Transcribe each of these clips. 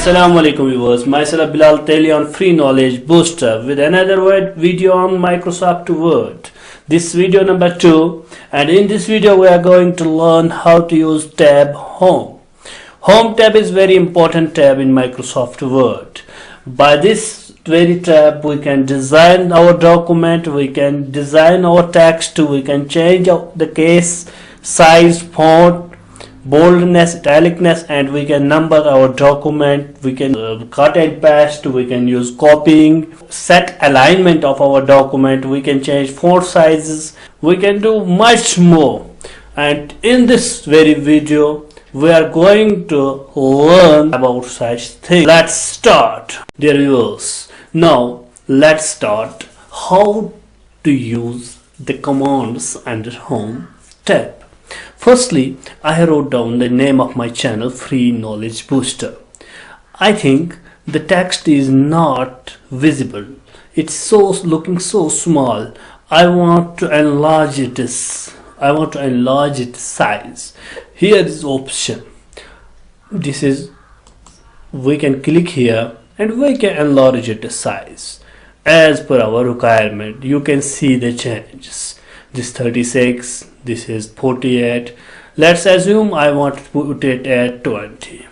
Assalamu alaikum viewers, myself Bilal Teli on Free Knowledge Booster with another video on Microsoft Word. This video number 2, and in this video we are going to learn how to use tab Home. Home tab is very important tab in Microsoft Word. By this very tab we can design our document, we can design our text, we can change the case, size, font, boldness, italicness, and we can number our document. We can cut and paste, we can use copying, set alignment of our document, we can change font sizes, we can do much more. And in this very video we are going to learn about such things. Let's start, dear viewers. Now let's start how to use the commands under Home tab. Firstly, I wrote down the name of my channel, Free Knowledge Booster. I think the text is not visible. It's looking so small. I want to enlarge its size. Here is option. We can click here and we can enlarge its size as per our requirement. You can see the changes. This 36, this is 48. Let's assume I want to put it at 20.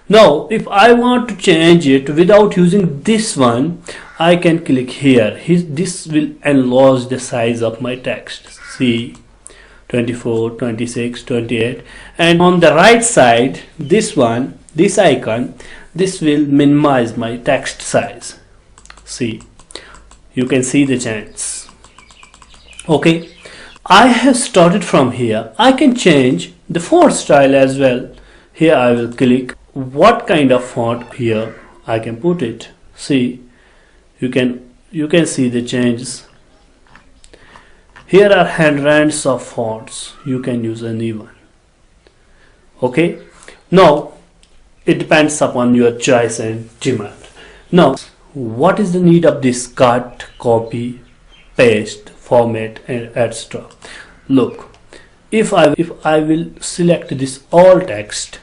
Now if I want to change it without using this one, I can click here. This will enlarge the size of my text. See, 24, 26, 28, and on the right side, this icon, this will minimize my text size. See, you can see the changes. Okay, I have started from here. I can change the font style as well. Here I will click what kind of font here I can put it. See, you can see the changes. Here are hundreds of fonts. You can use any one. Okay, now it depends upon your choice and demand. Now what is the need of this cut, copy, paste, format, and etc. Look, if I will select this all text,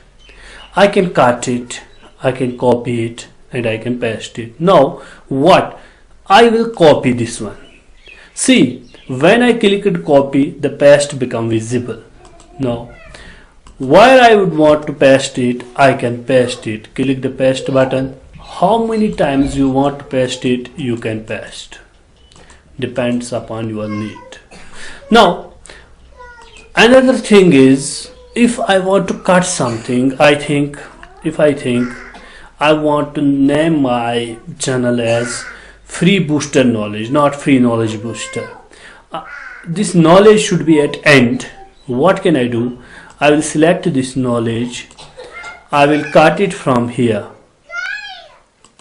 I can cut it, I can copy it, and I can paste it. Now what? I will copy this one. See, when I click it copy, the paste become visible. Now where I would want to paste it, I can paste it. Click the paste button. How many times you want to paste it, you can paste. Depends upon your need. Now another thing is, if I want to cut something, if I think I want to name my channel as Free Booster Knowledge, not Free Knowledge Booster. This knowledge should be at end. What can I do? I will select this knowledge, I will cut it from here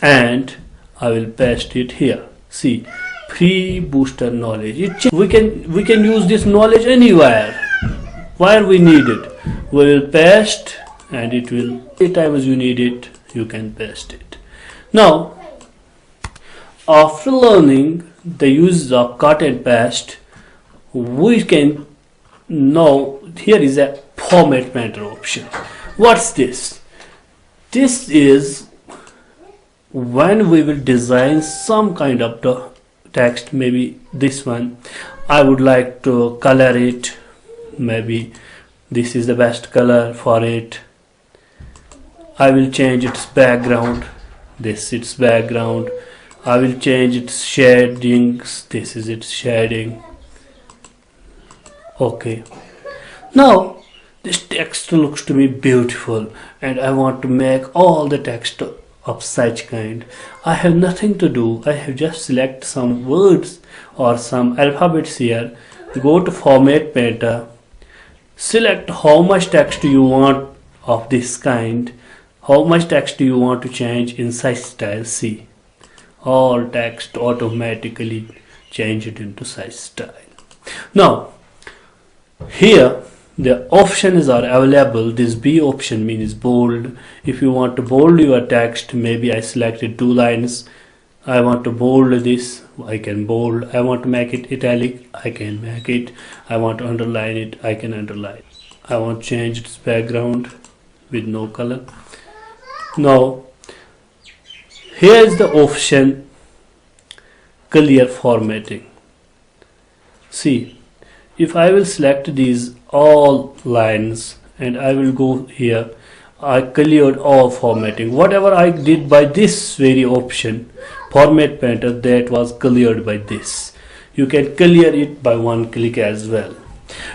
and I will paste it here. See, Free Booster Knowledge. We can use this knowledge anywhere where we need it. We will paste and it will, every time as you need it, you can paste it. Now after learning the use of cut and paste, we can now, here is a format matter option. What's this? This is when we will design some kind of the text, maybe this one. I would like to color it. Maybe this is the best color for it. I will change its background. This its background. I will change its shadings. This is its shading. Okay, now this text looks to me beautiful and I want to make all the text of such kind. I have nothing to do. I have just select some words or some alphabets here, go to format matter, select how much text you want of this kind, how much text you want to change in size style. See, all text automatically change it into size style. Now here the options are available. This B option means bold. If you want to bold your text, maybe I selected 2 lines, I want to bold this, I can bold. I want to make it italic, I can make it. I want to underline it, I can underline. I want to change its background with no color. Now Here is the option clear formatting. See, if I will select these all lines and I will go here, I cleared all formatting. Whatever I did by this very option, format painter, that was cleared by this. You can clear it by one click as well.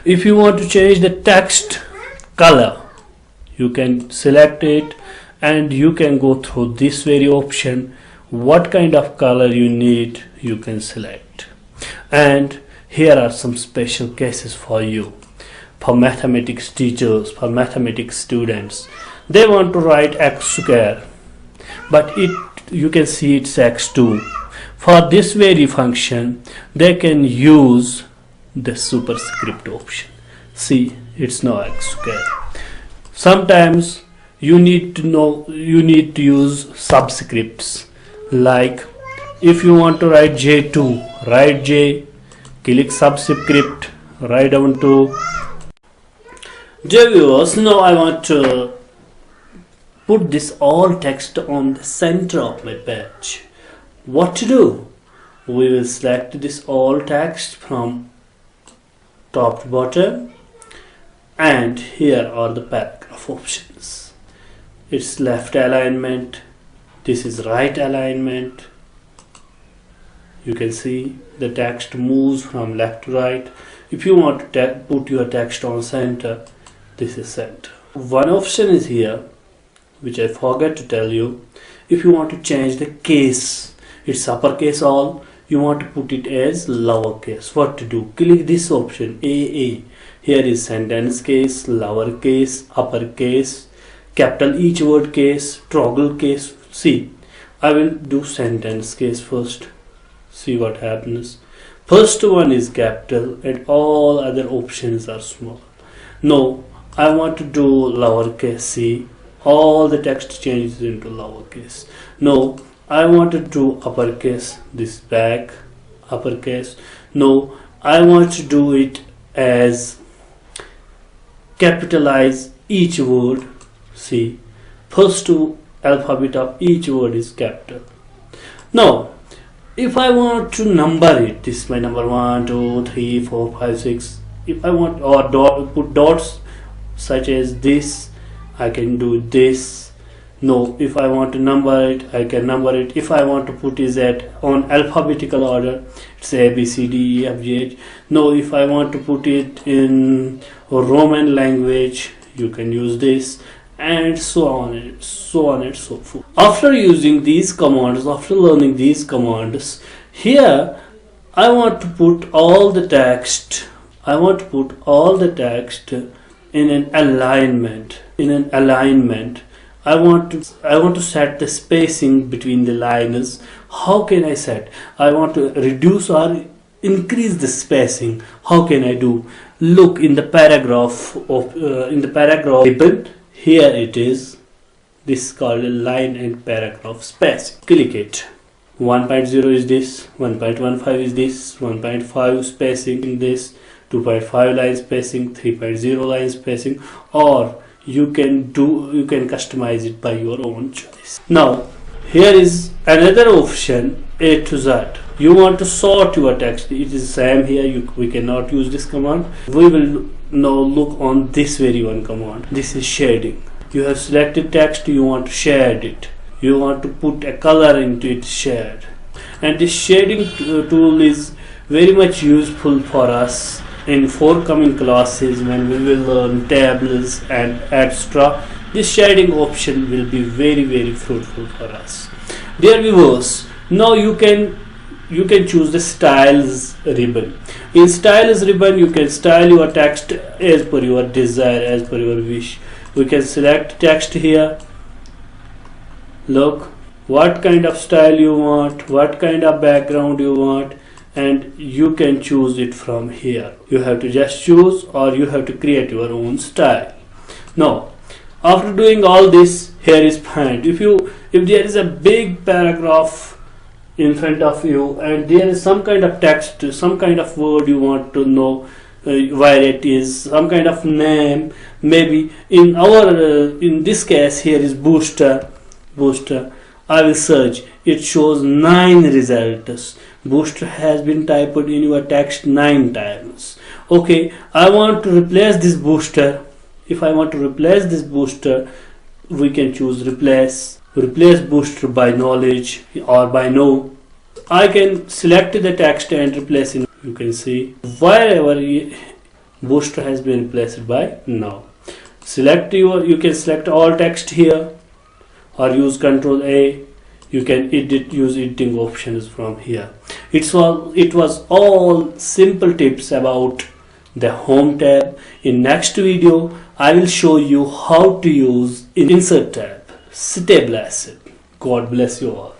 If you want to change the text color, you can select it and you can go through this very option. What kind of color you need, you can select. And here are some special cases for you. For mathematics teachers, for mathematics students, they want to write x square, but you can see it's x2. For this very function, they can use the superscript option. See, it's now x square. Sometimes you need to use subscripts. Like if you want to write J2, write J, click subscript, write down to. Dear viewers, now I want to put this all text on the center of my page. What to do? We will select this all text from top to bottom, and here are the paragraph options. It's left alignment, this is right alignment. You can see the text moves from left to right. If you want to put your text on center, this is center. One option is here which I forgot to tell you. If you want to change the case, it's uppercase all, you want to put it as lowercase. What to do? Click this option AA. Here is sentence case, lowercase, uppercase, capital each word case, toggle case. See, I will do sentence case first. See what happens. First one is capital and all other options are small. No, I want to do lowercase. See, all the text changes into lowercase. No, I want to do uppercase, this back, uppercase. No, I want to do it as capitalize each word. See, first two alphabet of each word is capital. Now, if I want to number it, this is my number 1, 2, 3, 4, 5, 6. If I want or put dots such as this, I can do this. No, if I want to number it, I can number it. If I want to put it on alphabetical order, it's A, B, C, D, E, F, G, H. No, if I want to put it in Roman language, you can use this, and so on and so forth. After using these commands, after learning these commands, here I want to put all the text. I want to put all the text in an alignment. I want to set the spacing between the lines. How can I set? I want to reduce or increase the spacing. How can I do? Look in the paragraph ribbon. Here it is. This is called a line and paragraph spacing. Click it. 1.0 is this. 1.15 is this. 1.5 spacing in this. 2.5 line spacing. 3.0 line spacing. Or you can customize it by your own choice. Now here is another option, A to Z. You want to sort your text. It is same here. We cannot use this command. We will now look on this very one command. This is shading. You have selected text, you want to shade it. You want to put a color into its shade. And this shading tool is very much useful for us in forthcoming classes when we will learn tables and etc. This shading option will be very fruitful for us. Dear viewers, now you can choose the styles ribbon. In styles ribbon, you can style your text as per your desire, as per your wish. We can select text here. Look, what kind of style you want, what kind of background you want, and you can choose it from here. You have to just choose, or you have to create your own style. Now, after doing all this, here is point. If there is a big paragraph in front of you and there is some kind of text, some kind of word you want to know where it is, some kind of name, maybe in this case here is booster. I will search. It shows 9 results. Booster has been typed in your text 9 times. Okay, I want to replace this booster. If I want to replace this booster, we can choose replace booster by knowledge or by no. I can select the text and replace it. You can see wherever booster has been replaced by now. You can select all text here or use Ctrl A. You can use editing options from here. It was all simple tips about the home tab. In next video I will show you how to use insert tab. Stay blessed. God bless you all.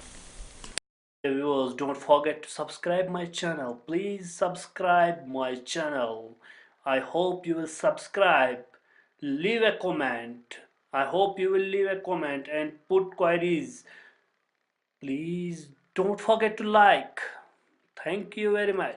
Viewers, don't forget to subscribe my channel. Please subscribe my channel. I hope you will subscribe. Leave a comment. I hope you will leave a comment and put queries. Please don't forget to like. Thank you very much.